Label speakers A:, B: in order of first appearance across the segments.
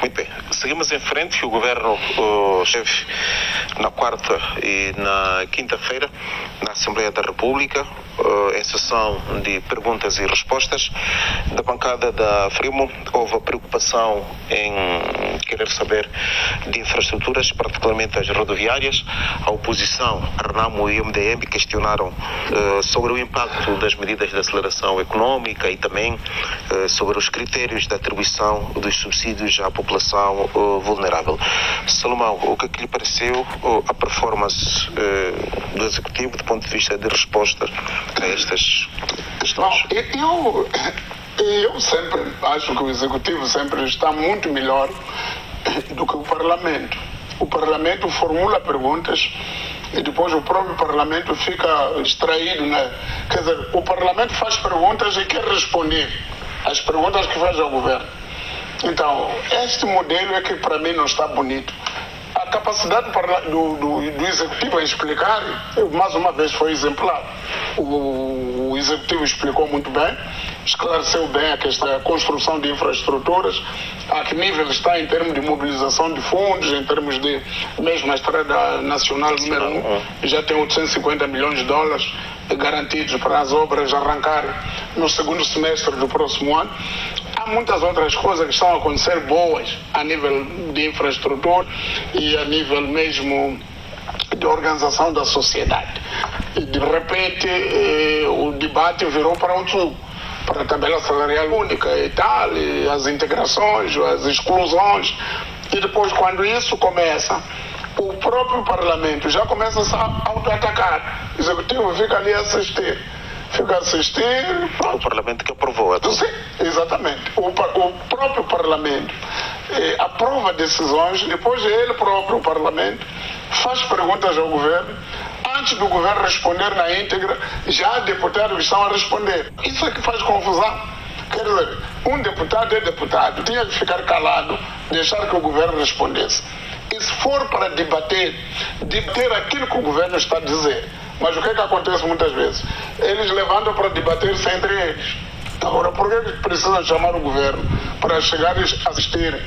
A: Muito bem. Seguimos em frente. O Governo esteve na quarta e na quinta-feira na Assembleia da República, em sessão de perguntas e respostas. Da bancada da Frelimo houve a preocupação em querer saber de infraestruturas, particularmente as rodoviárias. A oposição, a RENAMO e o MDM, questionaram sobre o impacto das medidas de aceleração econômica e também sobre os critérios de atribuição dos subsídios à população vulnerável. Salomão, o que é que lhe pareceu a performance do Executivo do ponto de vista de resposta a estas questões?
B: Eu sempre acho que o Executivo sempre está muito melhor do que o Parlamento. O Parlamento formula perguntas e depois o próprio Parlamento fica distraído, né? Quer dizer, o Parlamento faz perguntas e quer responder às perguntas que faz ao Governo. Então, este modelo é que para mim não está bonito. A capacidade do Executivo em explicar, mais uma vez, foi exemplar. O Executivo explicou muito bem, esclareceu bem a questão da construção de infraestruturas, a que nível está em termos de mobilização de fundos, em termos de mesmo a Estrada Nacional número 1, já tem 850 milhões de dólares garantidos para as obras arrancar no segundo semestre do próximo ano. Há muitas outras coisas que estão a acontecer boas a nível de infraestrutura e a nível mesmo de organização da sociedade. E de repente o debate virou para um tubo, para a tabela salarial única e tal, e as integrações, as exclusões. E depois, quando isso começa, o próprio Parlamento já começa a auto-atacar. O Executivo fica ali a assistir.
A: O Parlamento que aprovou.
B: Sim, exatamente. O próprio Parlamento aprova decisões, depois ele próprio, o Parlamento, faz perguntas ao Governo. Antes do Governo responder na íntegra, já há deputados que estão a responder. Isso é que faz confusão. Quer dizer, um deputado é deputado, tinha que ficar calado, deixar que o Governo respondesse. E se for para debater aquilo que o Governo está a dizer. Mas o que é que acontece muitas vezes? Eles levantam para debater-se entre eles. Agora, por que precisam chamar o Governo para chegar a assistir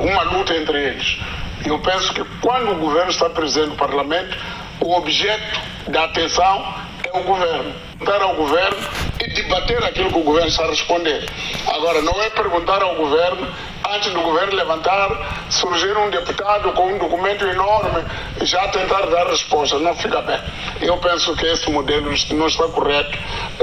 B: uma luta entre eles? Eu penso que quando o Governo está presente no Parlamento, o objeto da atenção é o Governo. Perguntar ao Governo e debater aquilo que o Governo está a responder. Agora, não é perguntar ao Governo, antes do Governo levantar, surgir um deputado com um documento enorme e já tentar dar resposta. Não fica bem. Eu penso que esse modelo não está correto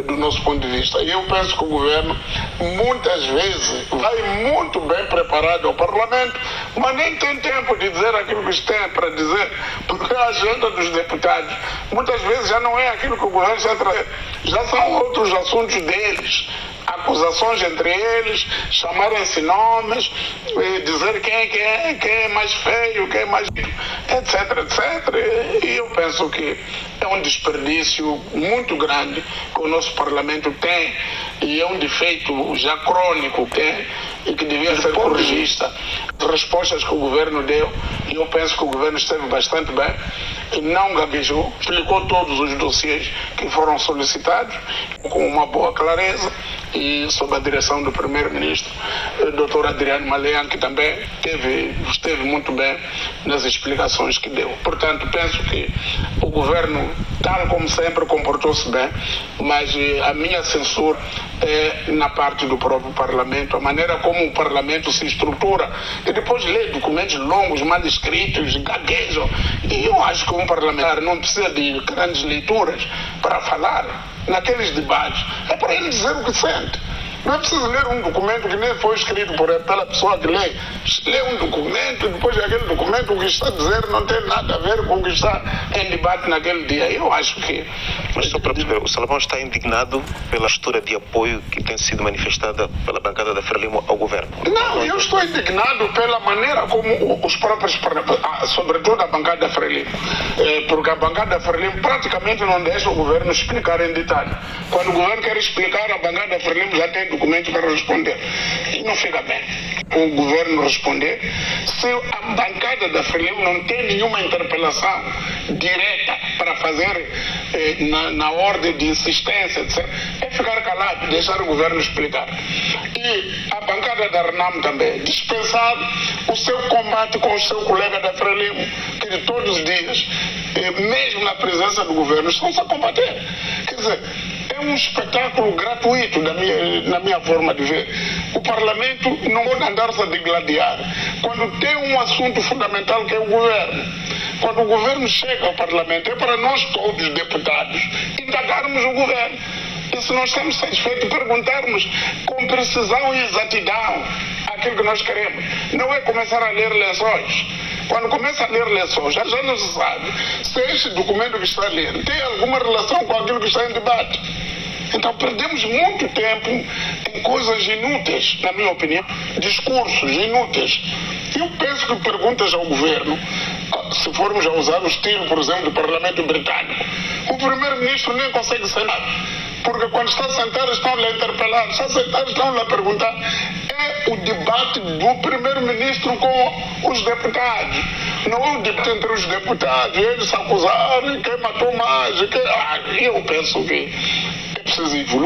B: do nosso ponto de vista. Eu penso que o Governo, muitas vezes, vai muito bem preparado ao Parlamento, mas nem tem tempo de dizer aquilo que tem para dizer, porque a agenda dos deputados, muitas vezes, já não é aquilo que o Governo está trazendo. Já são outros assuntos deles. Acusações entre eles, chamarem-se nomes, dizer quem é mais feio, quem é mais... etc, etc. E eu penso que é um desperdício muito grande que o nosso Parlamento tem e é um defeito já crônico que tem e que devia ser corrigido. As respostas que o Governo deu, e eu penso que o Governo esteve bastante bem, e não gaguejou, explicou todos os dossiês que foram solicitados com uma boa clareza e sob a direção do Primeiro-Ministro, Dr. Adriano Malean, que também esteve muito bem nas explicações que deu. Portanto, penso que o Governo, tal como sempre, comportou-se bem, mas a minha censura é na parte do próprio Parlamento, a maneira como o Parlamento se estrutura e depois lê documentos longos, mal escritos, gaguejam. E eu acho que um parlamentar não precisa de grandes leituras para falar naqueles debates. É para ele dizer o que sente. Não é preciso ler um documento que nem foi escrito pela pessoa que lê. Lê um documento e depois aquele documento, o que está a dizer não tem nada a ver com o que está em debate naquele dia. Eu acho que...
A: Mas só para perceber, o Salomão está indignado pela postura de apoio que tem sido manifestada pela bancada da Frelimo ao Governo?
B: Não, eu estou indignado pela maneira como os próprios, sobretudo a bancada da Frelimo, porque a bancada da Frelimo praticamente não deixa o Governo explicar em detalhe. Quando o Governo quer explicar, a bancada da Frelimo já tem documento para responder. E não fica bem o Governo responder se a bancada da Frelimo não tem nenhuma interpelação direta para fazer na ordem de insistência, etc. É ficar calado, deixar o Governo explicar. E a bancada da RENAM também dispensar o seu combate com o seu colega da Frelimo, que de todos os dias, mesmo na presença do governo, estão-se a combater. Quer dizer, é um espetáculo gratuito na minha forma de ver. O Parlamento não pode andar-se a degladiar quando tem um assunto fundamental que é o governo. Quando o governo chega ao Parlamento, é para nós todos, deputados, indagarmos o governo. E se nós estamos satisfeitos, perguntarmos com precisão e exatidão aquilo que nós queremos. Não é começar a ler lençóis. Quando começa a ler lençóis, já não se sabe se este documento que está a ler tem alguma relação com aquilo que está em debate. Então perdemos muito tempo em coisas inúteis, na minha opinião, discursos inúteis. Eu penso que perguntas ao governo, se formos a usar o estilo, por exemplo, do Parlamento Britânico, o primeiro-ministro nem consegue sentar, porque quando está sentado estão-lhe a interpelar, está sentado estão-lhe a perguntar. É o debate do primeiro-ministro com os deputados, não é o debate entre os deputados, eles se acusarem, quem matou mais, eu penso que é preciso evoluir.